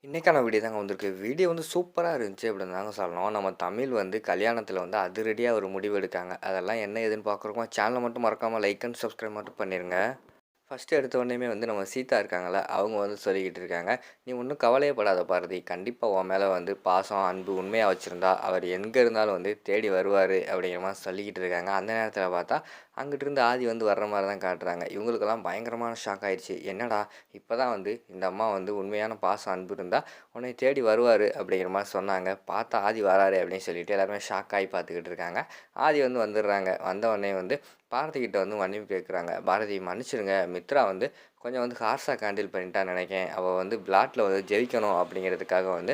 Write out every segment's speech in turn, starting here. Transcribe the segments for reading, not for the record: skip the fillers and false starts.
இன்னைக்கான வீடியோ தாங்க வந்திருக்கு. வீடியோ வந்து சூப்பரா இருந்துச்சு அப்படின்னு தாங்க சொல்லணும். நம்ம தமிழ் வந்து கல்யாணத்தில வந்து அதிரடியா ஒரு முடிவு எடுக்காங்க. அதெல்லாம் என்ன ஏதுன்னு பார்க்குறோமா, சேனல மட்டும் மறக்காம லைக் அண்ட் சப்ஸ்கிரைப் மட்டும் பண்ணிருங்க. ஃபர்ஸ்ட்டு எடுத்த உடனேயுமே வந்து நம்ம சீதா இருக்காங்கல்ல, அவங்க வந்து சொல்லிக்கிட்டு இருக்காங்க. "நீ ஒண்ணும் கவலையே படாத பாரதி. கண்டிப்பா உன் மேல வந்து பாசம், அன்பு உண்மையா வச்சிருந்தா, அவர் எங்க இருந்தாலும் வந்து தேடி வருவாரு." அப்படிங்கிற மாரி சொல்லிக்கிட்டு இருக்காங்க. அந்த நேரத்தில பார்த்தா, அங்கிட்டிருந்து ஆதி வந்து வர்ற மாரி தான் காட்டுறாங்க. இவங்களுக்கெல்லாம் பயங்கரமான ஷாக் ஆயிடுச்சு. "என்னடா இப்ப தான் வந்து இந்த அம்மா வந்து உண்மையான பாசம், அன்பு இருந்தா உன்னைய தேடி வருவாரு." அப்படிங்கிற மாரி சொன்னாங்க. பார்த்தா ஆதி வராரே அப்படின்னு சொல்லிட்டு எல்லாருமே ஷாக் ஆகி பார்த்துக்கிட்டு இருக்காங்க. ஆதி வந்து வந்துடுறாங்க. வந்த உடனே வந்து பாரதி கிட்ட வந்து மன்னிப்பு கேட்குறாங்க. "பாரதி மன்னிச்சிடுங்க. மித்ரா வந்து கொஞ்சம் வந்து ஹார்ஷா ஹேண்டில் பண்ணிட்டான்னு நெனைக்கிறேன். அவ வந்து விளையாட்டுல வந்து ஜெயிக்கணும் அப்படிங்கிறதுக்காக வந்து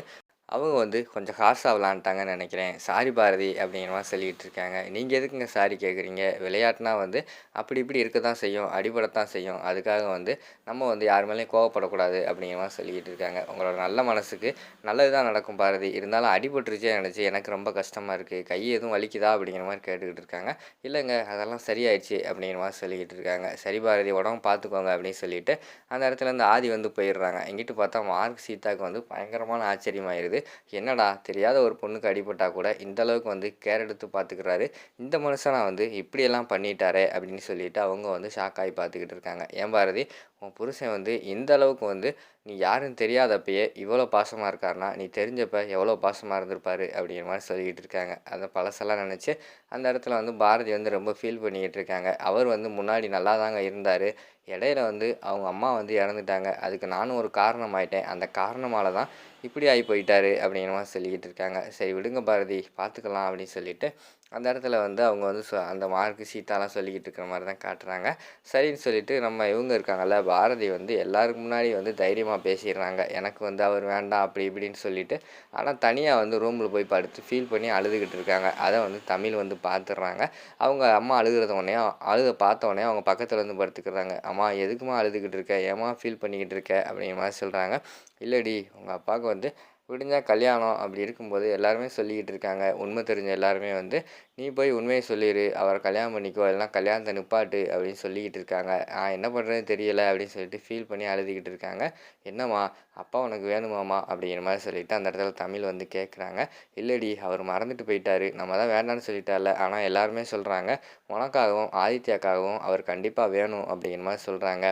அவங்க வந்து கொஞ்சம் ஹார்ஷா விளையாண்ட்டாங்கன்னு நெனைக்கிறேன். சாரி பாரதி" அப்படிங்கிற மாரி சொல்லிக்கிட்டு இருக்காங்க. "நீங்க எதுக்குங்க சாரி கேட்குறீங்க? விளையாட்டுனா வந்து அப்படி இப்படி இருக்க தான் செய்யும். அடிபடத்தான் செய்யும். அதுக்காக வந்து நம்ம வந்து யார் மேலயும் கோவப்படக்கூடாது." அப்படிங்கிற மாரி சொல்லிக்கிட்டு இருக்காங்க. "உங்களோட நல்ல மனசுக்கு நல்லது தான் நடக்கும் பாரதி. இருந்தாலும் அடிபட்டுருச்சே நெனச்சு எனக்கு ரொம்ப கஷ்டமா இருக்கு. கை எதுவும் வலிக்குதா?" அப்படிங்கிற மாரி கேட்டுக்கிட்டு இருக்காங்க. "இல்லங்க அதெல்லாம் சரியாயிடுச்சு." அப்படிங்கிற மாரி சொல்லிக்கிட்டு இருக்காங்க. "சரி பாரதி உடம்ப பார்த்துக்கோங்க." அப்படின்னு சொல்லிட்டு அந்த இடத்துலேருந்து ஆதி வந்து போயிடுறாங்க. இங்கிட்டு பார்த்தா மார்க் சீதாவுக்கு வந்து பயங்கரமான ஆச்சரியமாயிருது. என்னடா தெரியாத ஒரு பொண்ணுக்கு அடிபட்டா கூட இந்த அளவுக்கு வந்து கேர் எடுத்து பார்த்துக்கிறாரு. இந்த மனுஷனா வந்து இப்படியெல்லாம் பண்ணிட்டாரே அப்படின்னு சொல்லிட்டு அவங்க வந்து ஷாக் ஆகி பார்த்துக்கிட்டு இருக்காங்க. "ஏன் பாரதி உன் புருஷன் வந்து இந்த அளவுக்கு வந்து நீ யாருன்னு தெரியாதப்பயே இவ்வளோ பாசமா இருக்காருன்னா, நீ தெரிஞ்சப்ப எவ்வளோ பாசமா இருந்திருப்பாரு." அப்படிங்கிற மாரி சொல்லிக்கிட்டு இருக்காங்க. அந்த பழசெல்லாம் நெனச்சு அந்த இடத்துல வந்து பாரதி வந்து ரொம்ப ஃபீல் பண்ணிக்கிட்டு இருக்காங்க. அவர் வந்து முன்னாடி நல்லாதாங்க இருந்தாரு. இடையில வந்து அவங்க அம்மா வந்து இறந்துட்டாங்க. அதுக்கு நானும் ஒரு காரணமாயிட்டேன். அந்த காரணமால தான் இப்படி ஆகி போயிட்டாரு அப்படிங்கிற மாரி சொல்லிக்கிட்டு இருக்காங்க. "சரி விடுங்க பாரதி பார்த்துக்கலாம்." அப்படின்னு சொல்லிட்டு அந்த இடத்துல வந்து அவங்க வந்து அந்த மார்க் சீதாலாம் சொல்லிக்கிட்டு இருக்கிற மாரி தான் காட்டுறாங்க. சரின்னு சொல்லிட்டு நம்ம இவங்க இருக்காங்கல்ல, பாரதி வந்து எல்லாருக்கு முன்னாடி வந்து தைரியமா பேசிடுறாங்க. எனக்கு வந்து அவர் வேண்டாம் அப்படி இப்படின்னு சொல்லிட்டு. ஆனா தனியா வந்து ரூம்ல போய் படுத்து ஃபீல் பண்ணி அழுதுகிட்டு இருக்காங்க. அத வந்து தமிழ் வந்து பார்த்துடுறாங்க. அவங்க அம்மா அழுகுறத உடனே அழுத பார்த்த உடனே அவங்க பக்கத்துல வந்து படுத்துக்கிறாங்க. "அம்மா எதுக்கும்மா அழுதுகிட்டு இருக்க? ஏம்மா ஃபீல் பண்ணிக்கிட்டு இருக்க?" அப்படிங்கிற மாரி சொல்றாங்க. "இல்லடி உங்க அப்பாவுக்கு வந்து விடிஞ்சா கல்யாணம். அப்படி இருக்கும்போது எல்லாருமே சொல்லிக்கிட்டு இருக்காங்க. உண்மை தெரிஞ்ச எல்லாருமே வந்து நீ போய் உண்மைய சொல்லிரு. அவர கல்யாணம் பண்ணிக்கோ. இல்லைனா கல்யாணத்த நிப்பாட்டு." அப்படின்னு சொல்லிக்கிட்டு இருக்காங்க. நான் என்ன பண்ணுறதுன்னு தெரியல அப்படின்னு சொல்லிட்டு ஃபீல் பண்ணி அழுதுகிட்டு இருக்காங்க. "என்னம்மா அப்பா உனக்கு வேணுமாம்மா?" அப்படிங்கிற மாரி சொல்லிட்டு அந்த இடத்துல தமிழ் வந்து கேட்குறாங்க. "இல்லடி அவர் மறந்துட்டு போயிட்டாரு. நம்ம தான் வேண்டான்னு சொல்லிட்டால. ஆனா எல்லாருமே சொல்றாங்க உனக்காகவும் ஆதித்யாக்காகவும் அவர் கண்டிப்பா வேணும்." அப்படிங்கிற மாரி சொல்றாங்க.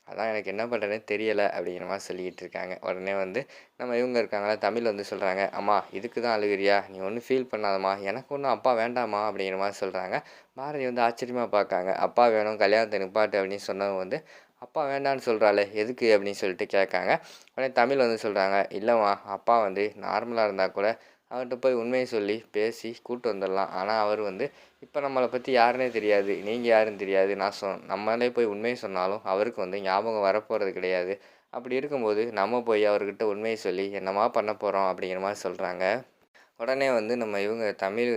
"அதான் எனக்கு என்ன பண்ணுறதுன்னே தெரியல." அப்படிங்கிற மாரி சொல்லிக்கிட்டு இருக்காங்க. உடனே வந்து நம்ம இவங்க இருக்காங்கல்ல, தமிழ் வந்து சொல்றாங்க. "அம்மா இதுக்கு தான் அழுகுறியா? நீ ஒண்ணும் ஃபீல் பண்ணாதம்மா. எனக்கு ஒண்ணும் அப்பா வேண்டாம்மா." அப்படிங்கிற மாரி சொல்றாங்க. பாரதி வந்து ஆச்சரியமா பார்க்காங்க. "அப்பா வேணும், கல்யாணத்த நிப்பாட்டு." அப்படின்னு சொன்னவங்க வந்து, "அப்பா வேண்டான்னு சொல்றாளே, எதுக்கு?" அப்படின்னு சொல்லிட்டு கேட்காங்க. உடனே தமிழ் வந்து சொல்றாங்க. "இல்லம்மா, அப்பா வந்து நார்மலா இருந்தா கூட அவர்ட்ட போய் உண்மைய சொல்லி, பேசி கூட்டு வந்துடலாம். ஆனா அவர் வந்து இப்ப நம்மள பத்தி யாருன்னே தெரியாது. நீங்க யாருன்னு தெரியாது. நம்மளே போய் உண்மைய சொன்னாலும் அவருக்கு வந்து ஞாபகம் வரப்போறது கிடையாது. அப்படி இருக்கும்போது நம்ம போய் அவர்கிட்ட உண்மைய சொல்லி என்னம்மா பண்ண போறோம்?" அப்படிங்கிற மாரி சொல்றாங்க. உடனே வந்து நம்ம இவங்க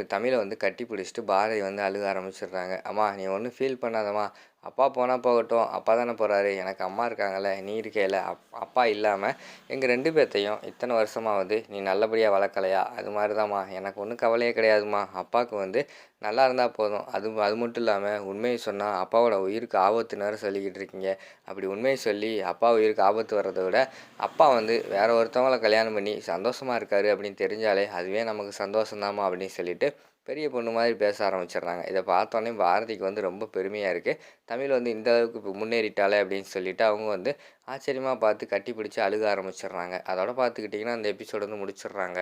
தமிழ வந்து கட்டி பிடிச்சிட்டு பாரதி வந்து அழுக ஆரம்பிச்சிடுறாங்க. "அம்மா நீ ஒண்ணும் ஃபீல் பண்ணாதம்மா. அப்பா போனா போகட்டும். அப்பா தானே போறாரு. எனக்கு அம்மா இருக்காங்கல்ல. நீ இருக்கையில. அப்பா இல்லாம எங்க 2 பேத்தையும் இத்தனை வருஷமா வந்து நீ நல்லபடியா வளர்க்கலையா? அது மாரி தான்ம்மா. எனக்கு ஒண்ணும் கவலையே கிடையாதும்மா. அப்பாவுக்கு வந்து நல்லா இருந்தா போதும். அது அது மட்டும் இல்லாம உண்மைய சொன்னா அப்பாவோட உயிருக்கு ஆபத்துன்னு வேற சொல்லிக்கிட்டு இருக்கீங்க. அப்படி உண்மைய சொல்லி அப்பா உயிருக்கு ஆபத்து வர்றத விட அப்பா வந்து வேற ஒருத்தவங்கள கல்யாணம் பண்ணி சந்தோஷமா இருக்காரு அப்படின்னு தெரிஞ்சாலே அதுவே நமக்கு சந்தோஷம் தாம்மா." அப்படின்னு சொல்லிட்டு பெரிய பொண்ணு மாதிரி பேச ஆரம்பிச்சிடுறாங்க. இதை பார்த்தோன்னே பாரதிக்கு வந்து ரொம்ப பெருமையாக இருக்குது. தமிழ் வந்து இந்த அளவுக்கு இப்போ முன்னேறிட்டாளே அப்படின்னு சொல்லிட்டு அவங்க வந்து ஆச்சரியமாக பார்த்து கட்டி பிடிச்சி அழுக ஆரம்பிச்சிடுறாங்க. அதோட பார்த்துக்கிட்டிங்கன்னா அந்த எபிசோடு வந்து முடிச்சிடுறாங்க.